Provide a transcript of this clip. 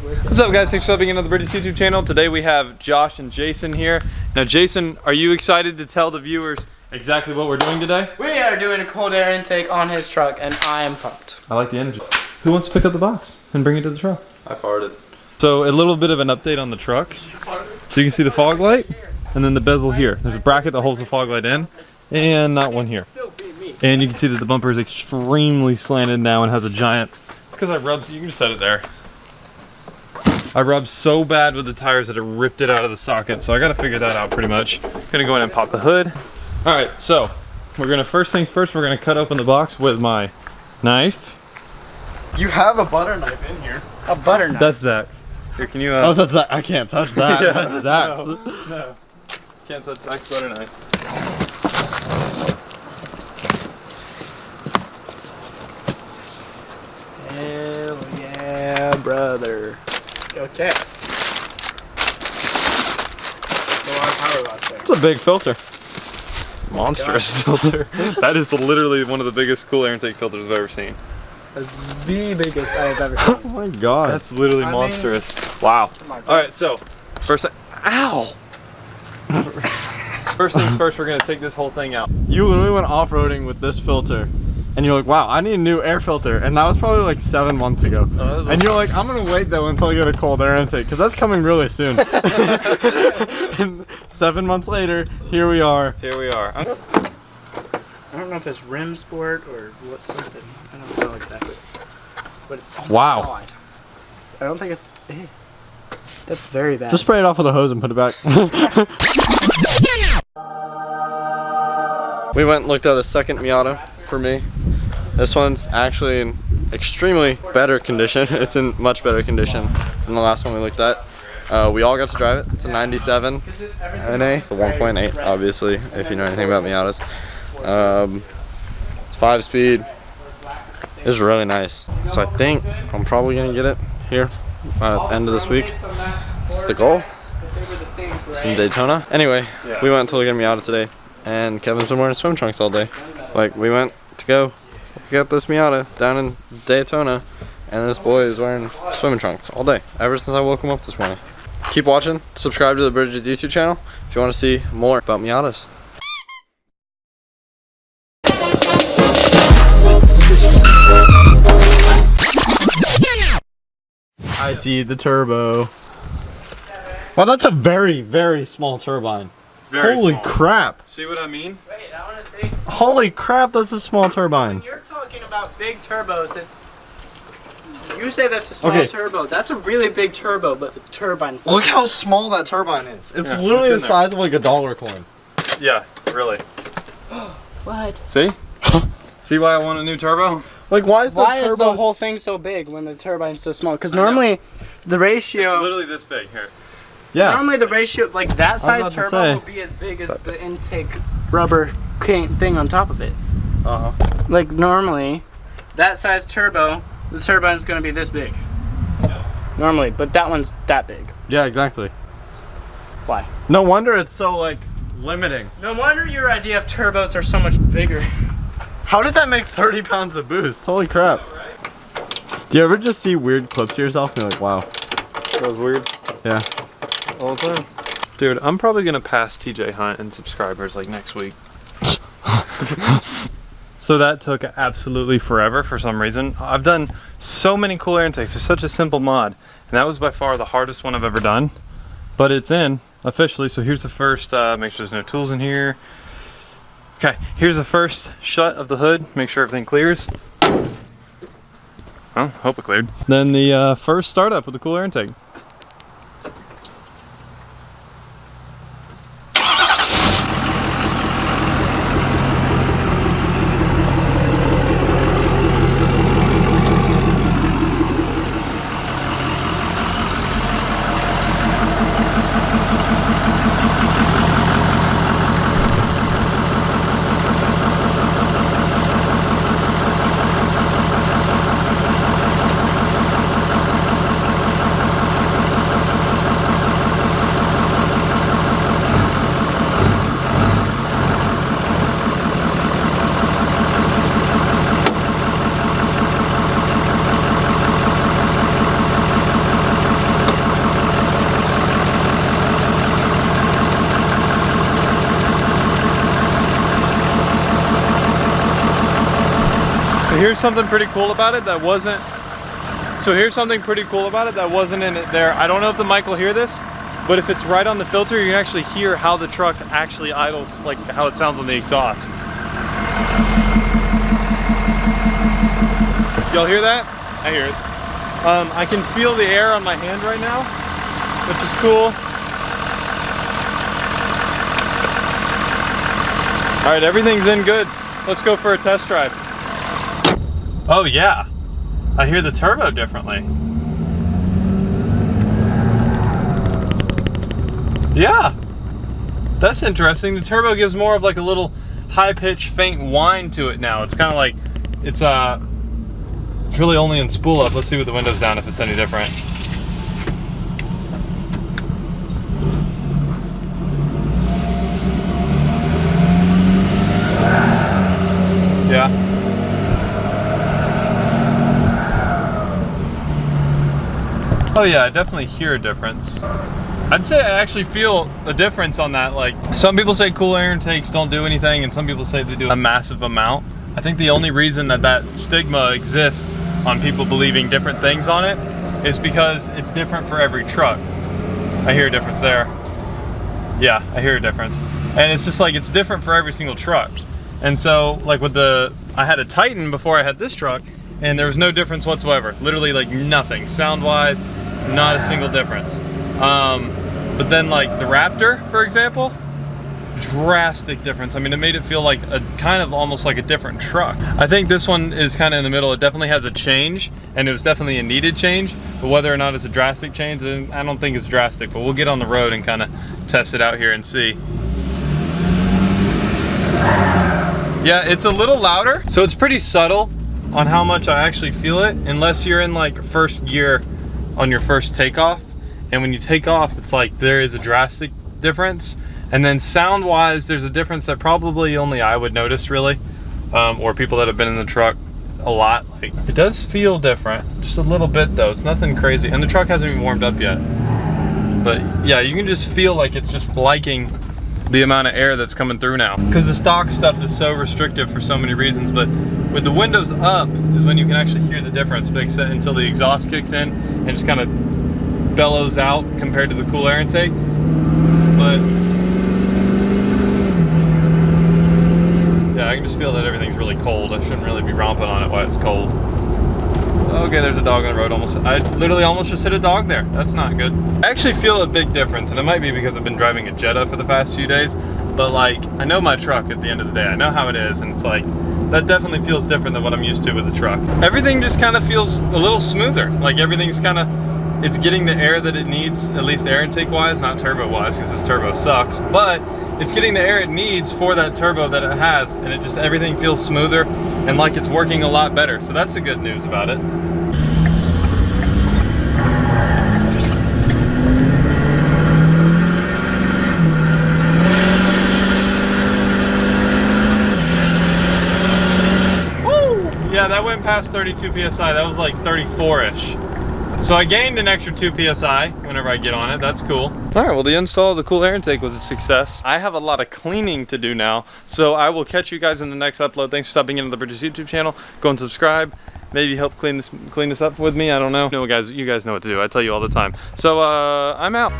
What's up, guys? Thanks for subbing into the British YouTube channel. Today we have Josh and Jason here. Now, Jason, are you excited to tell the viewers exactly what we're doing today? We are doing a cold air intake on his truck, and I am pumped. I like the energy. Who wants to pick up the box and bring it to the truck? I farted. So, a little bit of an update on the truck. So you can see the fog light, and then the bezel here. There's a bracket that holds the fog light in, and not one here. And you can see that the bumper is extremely slanted now and has a giant... It's because I rubbed... You can just set it there. I rubbed so bad with the tires that it ripped it out of the socket, so I gotta figure that out pretty much. Gonna go in and pop the hood. Alright, so we're gonna, first things first, we're gonna cut open the box with my knife. You have a butter knife in here. A butter knife. That's Zach's. Here, can you Oh, that's I can't touch that. Yeah, That's Zach's. No. Can't touch Zach's butter knife. Hell yeah, brother. Okay. That's a lot of power loss there. It's a big filter. It's a monstrous filter. That is literally one of the biggest cool air intake filters I've ever seen. That's the biggest I've ever Oh seen. my god. That's literally monstrous. Wow. Alright, so, first, ow! First things first, we're gonna take this whole thing out. You literally went off-roading with this filter. And you're like, wow, I need a new air filter. And that was probably like 7 months ago. And you're like, I'm gonna wait though until I get a cold air intake, because that's coming really soon. And 7 months later, here we are. Here we are. I don't know if it's rim sport or what something. I don't know exactly. But it's oh Wow. my God. I don't think it's. That's very bad. Just spray it off with a hose and put it back. We went and looked at a second Miata for me. This one's actually in extremely better condition. It's in much better condition than the last one we looked at. We all got to drive it. It's a 97 NA, the 1.8 obviously, if you know anything about Miatas. It's 5-speed. It's really nice. So I think I'm probably gonna get it here at the end of this week. It's the goal. It's in Daytona. Anyway, we went to look at Miata today, and Kevin's been wearing swim trunks all day. Like, we went to go get this Miata down in Daytona, and this boy is wearing swimming trunks all day, ever since I woke him up this morning. Keep watching, subscribe to the Bridges YouTube channel if you want to see more about Miatas. I see the turbo. Wow, that's a very, very small turbine. Very Holy small. crap. See what I mean? Wait, I want to see. Holy crap, that's a small turbine. When you're talking about big turbos, it's. You say that's a small Okay. turbo. That's a really big turbo, but the turbine's. Look how small that turbine is. It's Yeah, literally look in the size of like a dollar coin. Yeah, really. What? See? See why I want a new turbo? Like, why is the Why turbo is the whole thing so big when the turbine's so small? Because normally the ratio. It's literally this big here. Yeah. Normally the ratio, like that size about to turbo, say. will be as big as the intake rubber thing on top of it. Uh-huh. Like normally, that size turbo, the turbine's gonna be this big. Normally, but that one's that big. Yeah, exactly. Why? No wonder it's so like limiting. No wonder your idea of turbos are so much bigger. How does that make 30 pounds of boost? Holy crap. Do you ever just see weird clips of yourself and you're like, wow. That was weird. Yeah. All the time. Dude, I'm probably gonna pass TJ Hunt in subscribers like next week. So that took absolutely forever for some reason. I've done so many cool air intakes. It's such a simple mod, and that was by far the hardest one I've ever done. But it's in officially. So here's the first. Make sure there's no tools in here. Okay, here's the first shut of the hood. Make sure everything clears. Well, hope it cleared. Then the first startup with the cool air intake. here's something pretty cool about it that wasn't. So here's something pretty cool about it that wasn't in it there. I don't know if the mic will hear this, but if it's right on the filter, you can actually hear how the truck actually idles, like how it sounds on the exhaust. Y'all hear that? I hear it. I can feel the air on my hand right now, which is cool. All right, everything's in good. Let's go for a test drive. Oh yeah, I hear the turbo differently. Yeah, that's interesting. The turbo gives more of like a little high-pitched, faint whine to it now. It's kind of like, it's really only in spool up. Let's see with the windows down if it's any different. Yeah. Oh yeah, I definitely hear a difference. I'd say I actually feel a difference on that. Like, some people say cool air intakes don't do anything, and some people say they do a massive amount. I think the only reason that stigma exists on people believing different things on it is because it's different for every truck. I hear a difference there. Yeah, I hear a difference. And it's just like, it's different for every single truck. And so, like with I had a Titan before I had this truck, and there was no difference whatsoever. Literally like nothing. Sound-wise, not a single difference. But then like the Raptor, for example, drastic difference. I mean, it made it feel like a kind of almost like a different truck. I think this one is kind of in the middle. It definitely has a change, and it was definitely a needed change, but whether or not it's a drastic change, I don't think it's drastic, but we'll get on the road and kind of test it out here and see. Yeah, it's a little louder, so it's pretty subtle on how much I actually feel it, unless you're in like first gear on your first takeoff. And when you take off, it's like there is a drastic difference. And then sound wise, there's a difference that probably only I would notice, really, or people that have been in the truck a lot. Like, it does feel different, just a little bit though. It's nothing crazy, and the truck hasn't even warmed up yet. But yeah, you can just feel like it's just liking the amount of air that's coming through now, because the stock stuff is so restrictive for so many reasons. But with the windows up is when you can actually hear the difference, until the exhaust kicks in and just kind of bellows out compared to the cool air intake. But yeah, I can just feel that everything's really cold. I shouldn't really be romping on it while it's cold. Okay, there's a dog on the road. I literally almost just hit a dog there. That's not good. I actually feel a big difference, and it might be because I've been driving a Jetta for the past few days, but like, I know my truck at the end of the day. I know how it is, and it's like, that definitely feels different than what I'm used to with the truck. Everything just kind of feels a little smoother. Like, everything's kind of, it's getting the air that it needs, at least air intake wise, not turbo wise, because this turbo sucks, but it's getting the air it needs for that turbo that it has, and it just, everything feels smoother and like it's working a lot better. So that's the good news about it. Yeah, that went past 32 PSI. That was like 34-ish. So I gained an extra 2 PSI whenever I get on it. That's cool. All right, well, the install of the cool air intake was a success. I have a lot of cleaning to do now, so I will catch you guys in the next upload. Thanks for stopping into the Bridges YouTube channel. Go and subscribe. Maybe help clean this up with me. I don't know. No, guys, you guys know what to do. I tell you all the time. So I'm out.